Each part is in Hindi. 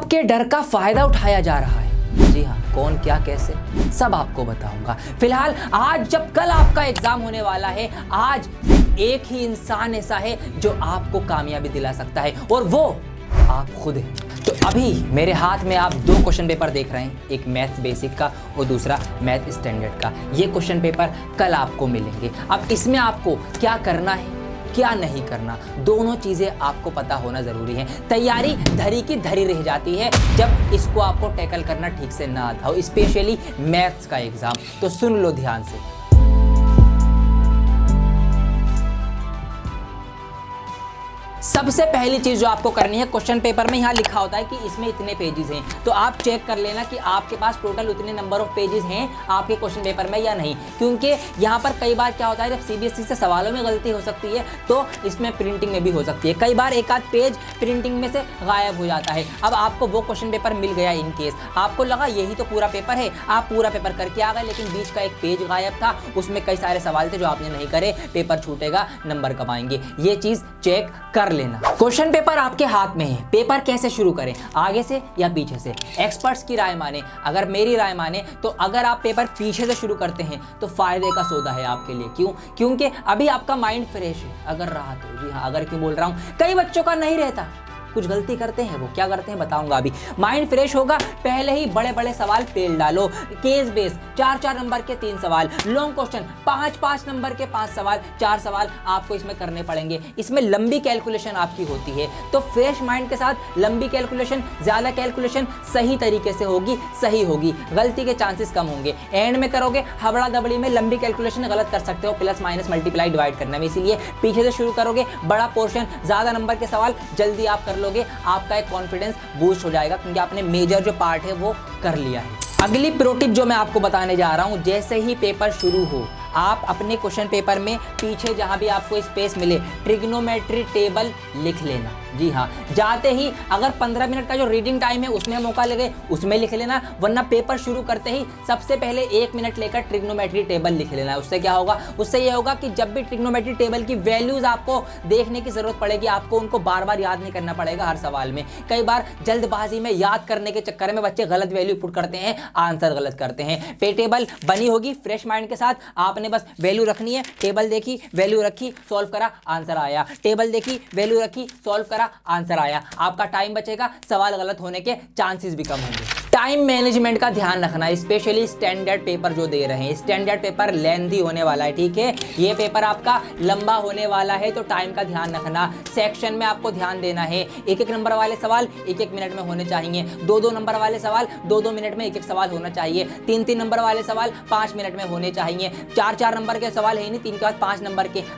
आपके डर का फायदा उठाया जा रहा है। जी हाँ, कौन, क्या, कैसे, सब आपको बताऊंगा। फिलहाल आज जब कल आपका एग्जाम होने वाला है, आज एक ही इंसान ऐसा है जो आपको कामयाबी दिला सकता है और वो आप खुद हैं। तो अभी मेरे हाथ में आप दो क्वेश्चन पेपर देख रहे हैं, एक मैथ्स बेसिक का और दूसरा मैथ स्टैंडर्ड का। ये क्वेश्चन पेपर कल आपको मिलेंगे। अब इसमें आपको क्या करना है, क्या नहीं करना, दोनों चीजें आपको पता होना जरूरी है। तैयारी धरी की धरी रह जाती है जब इसको आपको टैकल करना ठीक से ना आता हो, स्पेशली मैथ्स का एग्जाम। तो सुन लो ध्यान से। सबसे पहली चीज जो आपको करनी है, क्वेश्चन पेपर में यहाँ लिखा होता है कि इसमें इतने पेजेस हैं, तो आप चेक कर लेना कि आपके पास टोटल उतने नंबर ऑफ पेजेस हैं आपके क्वेश्चन पेपर में या नहीं। क्योंकि यहाँ पर कई बार क्या होता है, जब सीबीएसई से सवालों में गलती हो सकती है तो इसमें प्रिंटिंग में भी हो सकती है। कई बार एक आध पेज प्रिंटिंग में से गायब हो जाता है। अब आपको वो क्वेश्चन पेपर मिल गया, इन केस आपको लगा यही तो पूरा पेपर है, आप पूरा पेपर करके आ गए, लेकिन बीच का एक पेज गायब था, उसमें कई सारे सवाल थे जो आपने नहीं करे, पेपर छूटेगा, नंबर कम आएंगे। ये चीज चेक कर लेना। क्वेश्चन पेपर आपके हाथ में है, पेपर कैसे शुरू करें, आगे से या पीछे से? एक्सपर्ट्स की राय माने, अगर मेरी राय माने तो अगर आप पेपर पीछे से शुरू करते हैं तो फायदे का सौदा है आपके लिए। क्यों? क्योंकि अभी आपका माइंड फ्रेश है, अगर रहा तो। जी हाँ, अगर क्यों बोल रहा हूं, कई बच्चों का नहीं रहता, कुछ गलती करते हैं। वो क्या करते हैं बताऊंगा अभी। माइंड फ्रेश होगा, पहले ही बड़े बड़े सवाल पेल डालो, केस बेस 4-4 नंबर के 3 सवाल, लॉन्ग क्वेश्चन 5-5 नंबर के 5 सवाल, 4 सवाल आपको इसमें करने पड़ेंगे। इसमें लंबी कैलकुलेशन आपकी होती है, तो फ्रेश माइंड के साथ लंबी कैलकुलेशन, ज्यादा कैलकुलेशन सही तरीके से होगी, सही होगी, गलती के चांसेस कम होंगे। एंड में करोगे हबड़ा दबड़ी में लंबी कैलकुलेशन गलत कर सकते हो, प्लस माइनस मल्टीप्लाई डिवाइड करने में। इसीलिए पीछे से शुरू करोगे, बड़ा पोर्शन, ज्यादा नंबर के सवाल जल्दी आप कर लोगे, आपका एक कॉन्फिडेंस बूस्ट हो जाएगा क्योंकि आपने मेजर जो पार्ट है वो कर लिया है। अगली प्रो टिप जो मैं आपको बताने जा रहा हूं, जैसे ही पेपर शुरू हो, आप अपने क्वेश्चन पेपर में पीछे जहां भी आपको स्पेस मिले ट्रिग्नोमेट्री टेबल लिख लेना। जी हाँ, जाते ही अगर 15 मिनट का जो रीडिंग टाइम है उसमें मौका लगे उसमें लिख लेना, वरना पेपर शुरू करते ही सबसे पहले 1 मिनट लेकर ट्रिग्नोमेट्री टेबल लिख लेना। उससे क्या होगा, उससे यह होगा कि जब भी ट्रिग्नोमेट्री टेबल की वैल्यूज आपको देखने की जरूरत पड़ेगी, आपको उनको बार बार याद नहीं करना पड़ेगा हर सवाल में। कई बार जल्दबाजी में याद करने के चक्कर में बच्चे गलत वैल्यू पुट करते हैं, आंसर गलत करते हैं। पे टेबल बनी होगी फ्रेश माइंड के साथ, आपने बस वैल्यू रखनी है, टेबल देखी, वैल्यू रखी, सॉल्व करा, आंसर आया, टेबल देखी, वैल्यू रखी, सॉल्व करा, आंसर आया। आपका टाइम बचेगा, सवाल गलत होने के चांसेस भी कम होंगे। टाइम मैनेजमेंट का ध्यान रखना, स्पेशली स्टैंडर्ड पेपर जो दे रहे हैं। स्टैंडर्ड पेपर लेंथी होने वाला है, ठीक है, ये पेपर आपका लंबा होने वाला है, तो टाइम का ध्यान रखना। सेक्शन में आपको ध्यान देना है, 1-1 नंबर वाले सवाल 1-1 मिनट में होने चाहिए, 2-2 नंबर वाले सवाल 2-2 मिनट में 1-1 सवाल होना चाहिए, 3-3 नंबर वाले सवाल 5 मिनट में होने चाहिए, 4-4 नंबर के सवाल है नहीं, 3 के बाद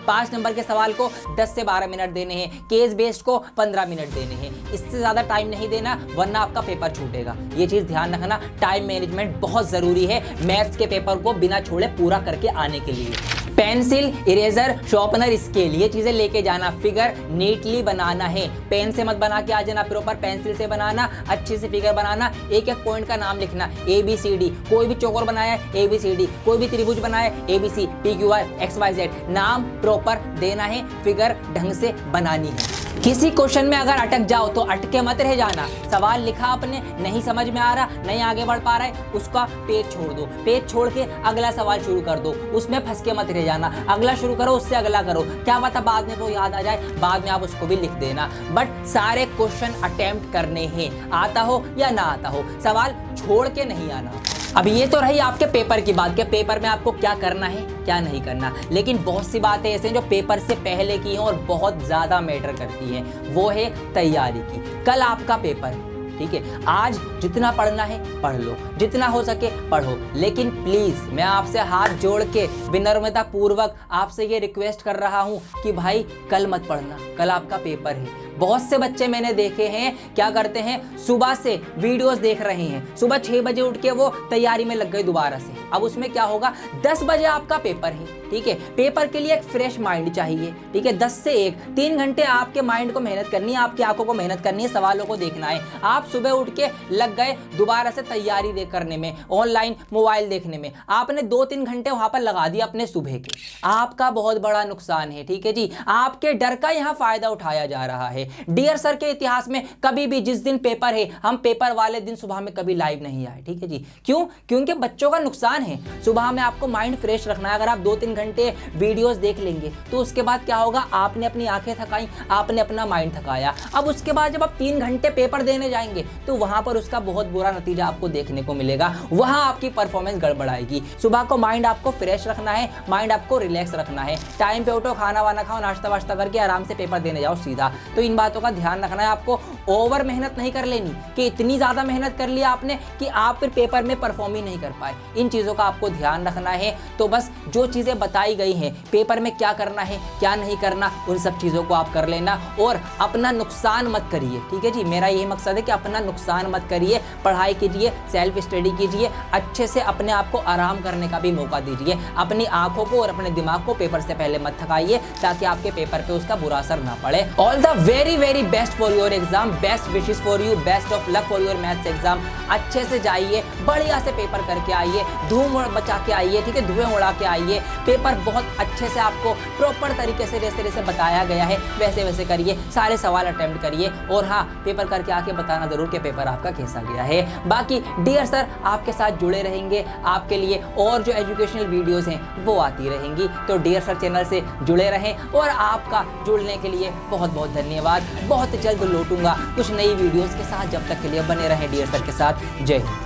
5 नंबर के सवाल को 10 से 12 मिनट देने हैं, केस बेस्ड को 15 मिनट देने हैं। इससे ज्यादा टाइम नहीं देना, वरना आपका पेपर छूटेगा। ये चीज ध्यान रखना, टाइम मैनेजमेंट बहुत जरूरी है मैथ्स के पेपर को बिना छोड़े पूरा करके आने के लिए। पेंसिल, इरेजर, शॉर्पनर, स्केल, ये चीजें लेके जाना। फिगर नीटली बनाना है, पेन से मत बना के आ जाना, प्रॉपर पेंसिल से बनाना, अच्छे से फिगर बनाना, एक-एक पॉइंट का नाम लिखना, ABCD, कोई भी चौकोर बनाया है ABCD, कोई भी त्रिभुज बनाया है ABC, PQR, XYZ, नाम प्रॉपर देना है, फिगर ढंग से बनानी है। किसी क्वेश्चन में अगर अटक जाओ तो अटके मत रह जाना। सवाल लिखा आपने, नहीं समझ में आ रहा, नहीं आगे बढ़ पा रहा है, उसका पेज छोड़ दो, पेज छोड़ के अगला सवाल शुरू कर दो, उसमें फंस के मत रह जाना, अगला शुरू करो, उससे अगला करो, क्या पता बाद में वो याद आ जाए, बाद में आप उसको भी लिख देना। बट सारे क्वेश्चन अटेम्प्ट करने हैं, आता हो या ना आता हो, सवाल छोड़ के नहीं आना। अब ये तो रही आपके पेपर की बात, कि पेपर में आपको क्या करना है क्या नहीं करना, लेकिन बहुत सी बातें ऐसे हैं जो पेपर से पहले की हैं और बहुत ज्यादा मैटर करती हैं। वो है तैयारी की। कल आपका पेपर है, ठीक है, आज जितना पढ़ना है पढ़ लो, जितना हो सके पढ़ो, लेकिन प्लीज मैं आपसे हाथ जोड़ के विनम्रता पूर्वक आपसे ये रिक्वेस्ट कर रहा हूं कि भाई कल मत पढ़ना, कल आपका पेपर है। बहुत से बच्चे मैंने देखे हैं क्या करते हैं, सुबह से वीडियोस देख रहे हैं, सुबह 6 बजे उठ के वो तैयारी में लग गए दोबारा से। अब उसमें क्या होगा, 10 बजे आपका पेपर है, ठीक है, पेपर के लिए एक फ्रेश माइंड चाहिए, ठीक है, 10 से 1 3 घंटे आपके माइंड को मेहनत करनी है, आपकी आंखों को मेहनत करनी है, सवालों को देखना है। आप सुबह उठ के लग गए दोबारा से तैयारी करने में, ऑनलाइन मोबाइल देखने में, आपने 2-3 घंटे वहां पर लगा दिया अपने सुबह के, आपका बहुत बड़ा नुकसान है। ठीक है जी, आपके डर का यहां फायदा उठाया जा रहा है। डियर सर के इतिहास में कभी भी जिस दिन पेपर है, हम पेपर वाले दिन सुबह में कभी लाइव नहीं आए। ठीक है जी, क्यों? क्योंकि बच्चों का नुकसान है। सुबह में आपको माइंड फ्रेश रखना है। अगर आप 2-3 घंटे वीडियोस देख लेंगे तो उसके बाद क्या होगा, आपने अपनी आंखें थकाई, आपने अपना माइंड थकाया। अब उसके बाद जब आप 3 घंटे पेपर देने जाएंगे तो वहां पर उसका बहुत बुरा नतीजा आपको देखने को मिलेगा, वहां आपकी परफॉर्मेंस गड़बड़ाएगी। सुबह को माइंड आपको फ्रेश रखना है, माइंड आपको रिलैक्स रखना है। टाइम पे उठो, खाना वाना खाओ, नाश्ता वाश्ता करके आराम से पेपर देने जाओ सीधा। तो इन बातों का ध्यान रखना है आपको। ओवर मेहनत नहीं कर लेनी कि इतनी ज्यादा मेहनत कर लिया आपने कि आप फिर पेपर में परफॉर्म ही नहीं कर पाए। इन चीजों का आपको ध्यान रखना है। तो बस जो चीजें बताई गई हैं, पेपर में क्या करना है क्या नहीं करना, उन सब चीजों को आप कर लेना और अपना नुकसान मत करिए। ठीक है जी, मेरा यही मकसद है कि अपना नुकसान मत करिए, पढ़ाई कीजिए, सेल्फ स्टडी कीजिए, अच्छे से अपने आप को आराम करने का भी मौका दीजिए। अपनी आंखों को और अपने दिमाग को पेपर से पहले मत थकाइए ताकि आपके पेपर पे उसका बुरा असर ना पड़े। All the very very best for your exam, best wishes for you, best of luck for your maths exam. अच्छे से जाइए, बढ़िया से पेपर करके आइए, धूम बचा के आइए, ठीक है, धुएं उड़ा के आइए। पेपर बहुत अच्छे से आपको प्रॉपर तरीके से जैसे बताया गया है वैसे वैसे करिए, सारे सवाल अटेम्प्ट करिए और हाँ, पेपर करके आके बताना जरूर कि पेपर आपका कैसा गया है। बाकी डियर सर आपके साथ जुड़े रहेंगे, आपके लिए और जो एजुकेशनल वीडियोस हैं वो आती रहेंगी। तो डियर सर चैनल से जुड़े रहें और आपका जुड़ने के लिए बहुत बहुत धन्यवाद। बहुत जल्द लौटूंगा कुछ नई वीडियोस के साथ, जब तक के लिए बने रहें डियर सर के साथ। जय हिंद।